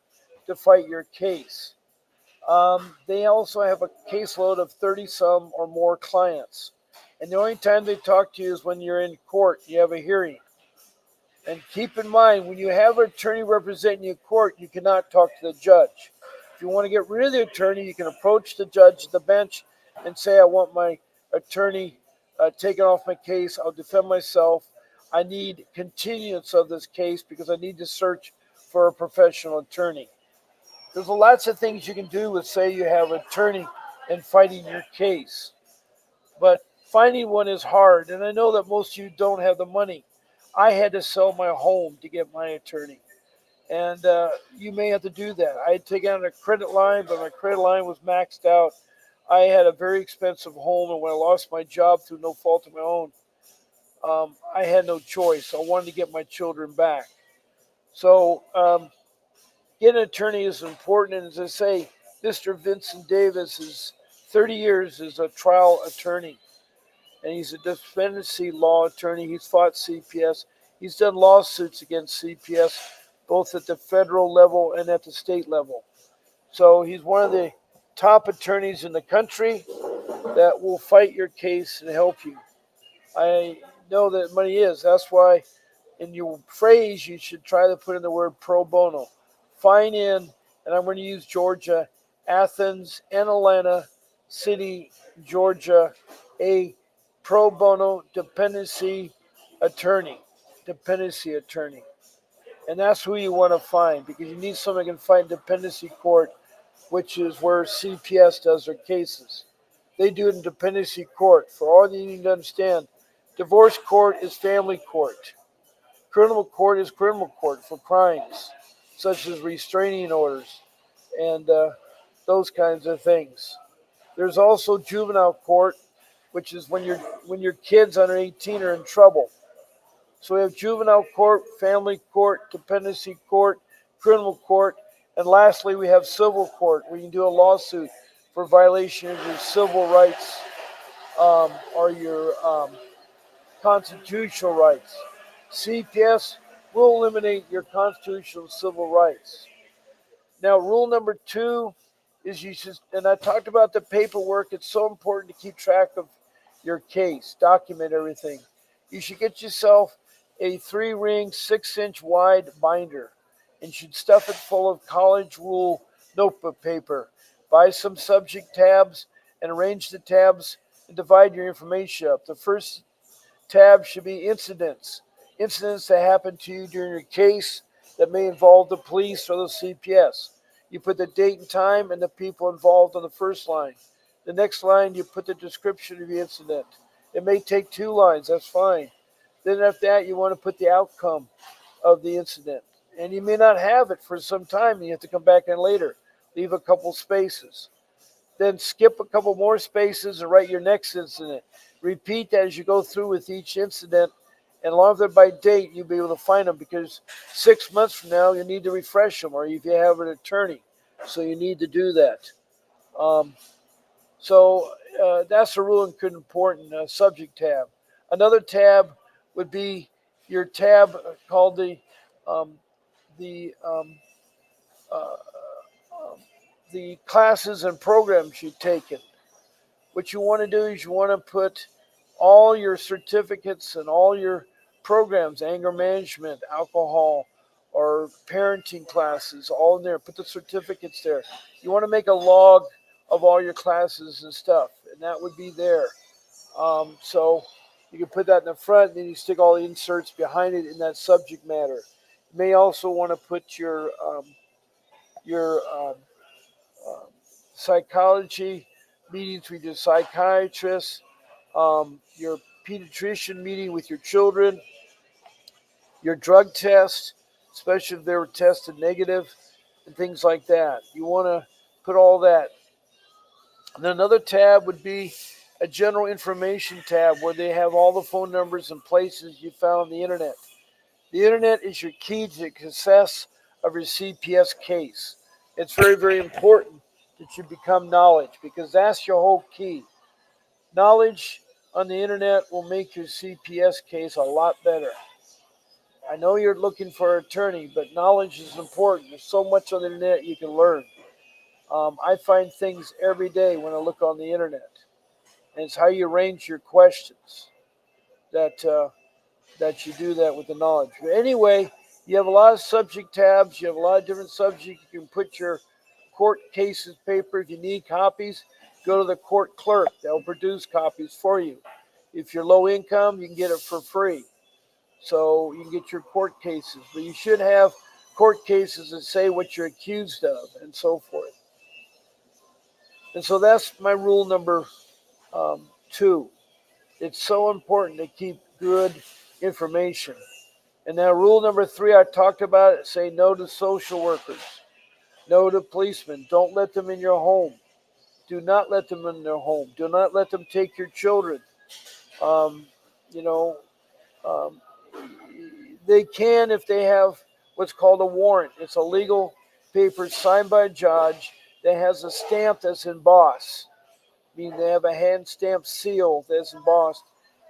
to fight your case. They also have a caseload of 30 some or more clients. And the only time they talk to you is when you're in court, you have a hearing. And keep in mind, when you have an attorney representing you in court, you cannot talk to the judge. If you want to get rid of the attorney, you can approach the judge at the bench and say, I want my attorney taken off my case. I'll defend myself. I need continuance of this case because I need to search for a professional attorney. There's lots of things you can do with, say, you have an attorney and fighting your case. But finding one is hard, and I know that most of you don't have the money. I had to sell my home to get my attorney. And you may have to do that. I had taken out a credit line, but my credit line was maxed out. I had a very expensive home, and when I lost my job through no fault of my own, I had no choice. I wanted to get my children back. So getting an attorney is important. And as I say, Mr. Vincent Davis is 30 years as a trial attorney, and he's a dependency law attorney. He's fought CPS. He's done lawsuits against CPS, both at the federal level and at the state level. So he's one of the top attorneys in the country that will fight your case and help you. I know that money is. That's why in your phrase you should try to put in the word pro bono. Fine in, and I'm going to use Georgia, Athens, and Atlanta City, Georgia, a pro bono dependency attorney. Dependency attorney. And that's who you want to find because you need someone who can fight dependency court, which is where CPS does their cases. They do it in dependency court. For all you need to understand, divorce court is family court. Criminal court is criminal court for crimes such as restraining orders and those kinds of things. There's also juvenile court, which is when your kids under 18 are in trouble. So we have juvenile court, family court, dependency court, criminal court, and lastly we have civil court where you can do a lawsuit for violation of your civil rights or your constitutional rights. CPS will eliminate your constitutional civil rights. Now, rule number 2 is you should, and I talked about the paperwork. It's so important to keep track of your case, document everything. You should get yourself a 3-ring, 6-inch wide binder, and you should stuff it full of college rule notebook paper. Buy some subject tabs and arrange the tabs and divide your information up. The first tab should be incidents. Incidents that happen to you during your case that may involve the police or the CPS. You put the date and time and the people involved on the first line. The next line, you put the description of the incident. It may take 2 lines, that's fine. Then after that, you want to put the outcome of the incident. And you may not have it for some time, and you have to come back in later. Leave a couple spaces. Then skip a couple more spaces and write your next incident. Repeat that as you go through with each incident, and along with it by date, you'll be able to find them because 6 months from now, you need to refresh them, or if you have an attorney. So you need to do that. Um, so that's a rule and important subject tab. Another tab would be your tab called um, the um, uh, um, the classes and programs you've taken. What you want to do is you want to put all your certificates and all your programs, anger management, alcohol, or parenting classes, all in there. Put the certificates there. You want to make a log of all your classes and stuff, and that would be there. So you can put that in the front, and then you stick all the inserts behind it in that subject matter. You may also want to put your um, psychology meetings with your psychiatrist, your pediatrician meeting with your children, your drug test, especially if they were tested negative, and things like that. You want to put all that. And then another tab would be a general information tab where they have all the phone numbers and places you found on the internet. The internet is your key to the success of your CPS case. It's very, very important that you become knowledge because that's your whole key. Knowledge on the internet will make your CPS case a lot better. I know you're looking for an attorney, but knowledge is important. There's so much on the internet you can learn. I find things every day when I look on the internet, and it's how you arrange your questions that that you do that with the knowledge. But anyway, you have a lot of subject tabs. You have a lot of different subjects. You can put your court cases paper. If you need copies, go to the court clerk. They'll produce copies for you. If you're low income, you can get it for free. So you can get your court cases. But you should have court cases that say what you're accused of and so forth. And so that's my rule number 2. It's so important to keep good information. And now rule number 3, I talked about it, say no to social workers, no to policemen. Don't let them in your home. Do not let them in their home. Do not let them take your children. Um, you know, um, they can if they have what's called a warrant. It's a legal paper signed by a judge that has a stamp that's embossed, meaning they have a hand stamped seal that's embossed,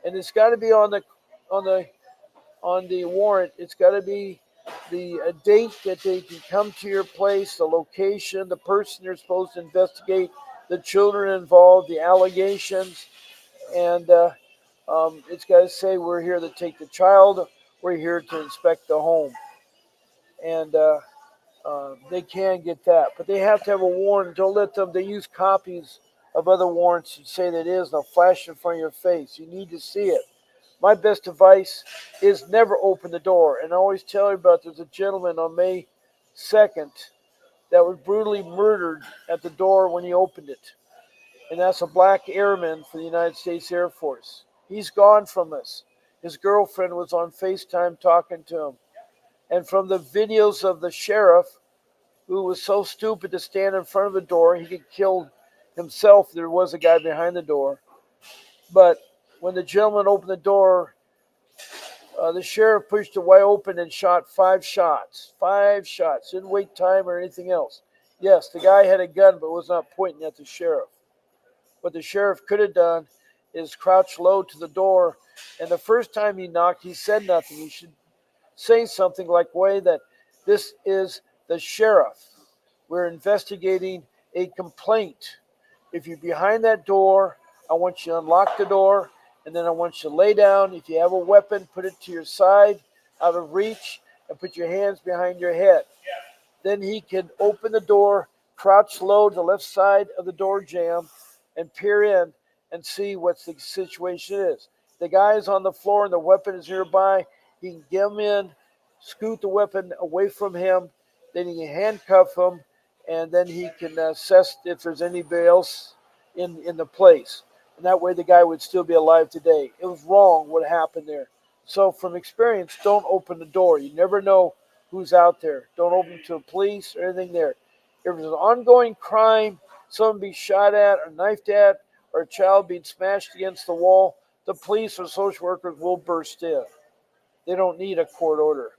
and it's got to be on the on the warrant. It's got to be the date that they can come to your place, the location, the person they're supposed to investigate, the children involved, the allegations, and it's got to say we're here to take the child, we're here to inspect the home, and they can get that, but they have to have a warrant. Don't let them. They use copies of other warrants and say that it is. They'll flash in front of your face. You need to see it. My best advice is never open the door. And I always tell you about there's a gentleman on May 2nd that was brutally murdered at the door when he opened it. And that's a black airman for the United States Air Force. He's gone from us. His girlfriend was on FaceTime talking to him. And from the videos of the sheriff, who was so stupid to stand in front of the door, he could kill himself. There was a guy behind the door. But when the gentleman opened the door, the sheriff pushed it wide open and shot 5 shots. 5 shots. Didn't wait time or anything else. Yes, the guy had a gun, but was not pointing at the sheriff. What the sheriff could have done is crouch low to the door. And the first time he knocked, he said nothing. He should say something like, way that this is the sheriff. We're investigating a complaint. If you're behind that door, I want you to unlock the door, and then I want you to lay down. If you have a weapon, put it to your side, out of reach, and put your hands behind your head. Then he can open the door, crouch low to the left side of the door jamb, and peer in and see what the situation is. The guy is on the floor and the weapon is nearby. He can get him in, scoot the weapon away from him, then he can handcuff him, and then he can assess if there's anybody else in the place. And that way the guy would still be alive today. It was wrong what happened there. So from experience, don't open the door. You never know who's out there. Don't open to the police or anything there. If there's an ongoing crime, someone being shot at or knifed at, or a child being smashed against the wall, the police or social workers will burst in. They don't need a court order.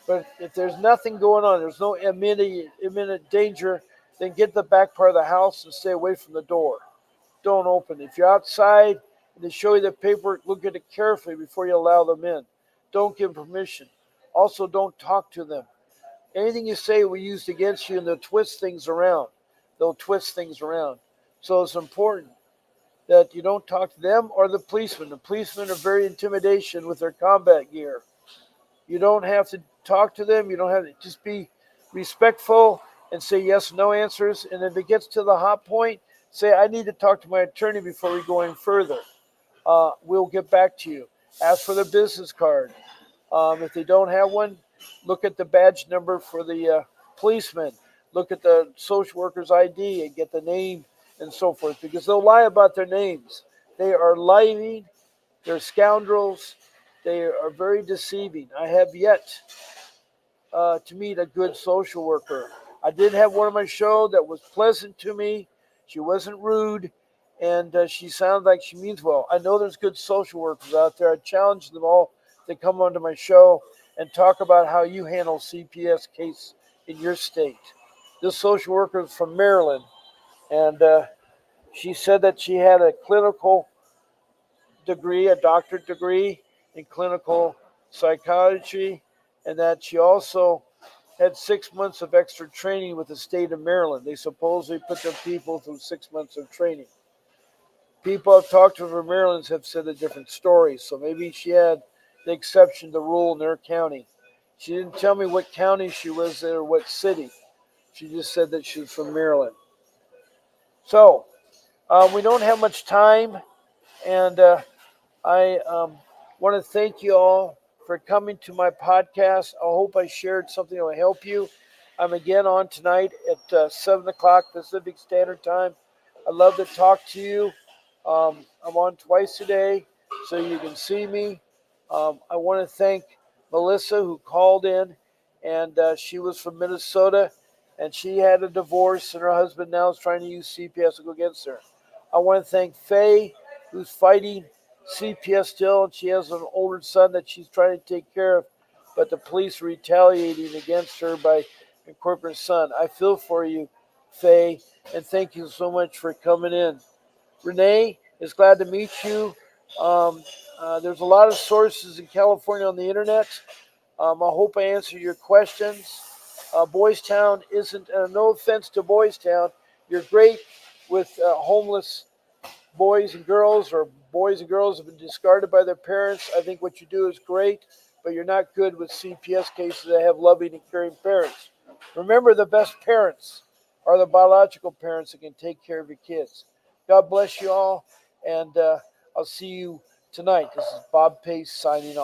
But if there's nothing going on, there's no imminent danger, then get the back part of the house and stay away from the door. Don't open it. If you're outside and they show you the paperwork, look at it carefully before you allow them in. Don't give permission. Also, don't talk to them. Anything you say will be used against you, and they'll twist things around. So it's important that you don't talk to them or the policemen. The policemen are very intimidation with their combat gear. You don't have to talk to them. You don't have to just be respectful and say yes, no answers. And if it gets to the hot point, say, I need to talk to my attorney before we go any further. We'll get back to you. Ask for their business card. If they don't have one, look at the badge number for the policeman. Look at the social worker's ID and get the name and so forth, because they'll lie about their names. They are lying. They're scoundrels. They are very deceiving. I have yet to meet a good social worker. I did have one on my show that was pleasant to me. She wasn't rude, and she sounded like she means well. I know there's good social workers out there. I challenge them all to come onto my show and talk about how you handle CPS case in your state. This social worker is from Maryland, and she said that she had a clinical degree, a doctorate degree in clinical psychology, and that she also had 6 months of extra training with the state of Maryland. They supposedly put their people through 6 months of training. People I've talked to from Maryland have said a different story, so maybe she had the exception to the rule in their county. She didn't tell me what county she was in or what city. She just said that she was from Maryland. So, we don't have much time, and I want to thank you all for coming to my podcast. I hope I shared something that will help you. I'm again on tonight at 7 o'clock Pacific Standard Time. I'd love to talk to you. I'm on twice a day, so you can see me. I want to thank Melissa, who called in, and she was from Minnesota, and she had a divorce, and her husband now is trying to use CPS to go against her. I want to thank Faye, who's fighting CPS still, and she has an older son that she's trying to take care of, but the police are retaliating against her by incorporating son. I feel for you, Faye, and thank you so much for coming in. Renee is glad to meet you. Um, there's a lot of sources in California on the internet. I hope I answered your questions. Boys Town isn't, no offense to Boys Town, you're great with homeless boys and girls, or boys and girls have been discarded by their parents. I think what you do is great, but you're not good with CPS cases that have loving and caring parents. Remember, the best parents are the biological parents that can take care of your kids. God bless you all, and I'll see you tonight. This is Bob Pace signing off.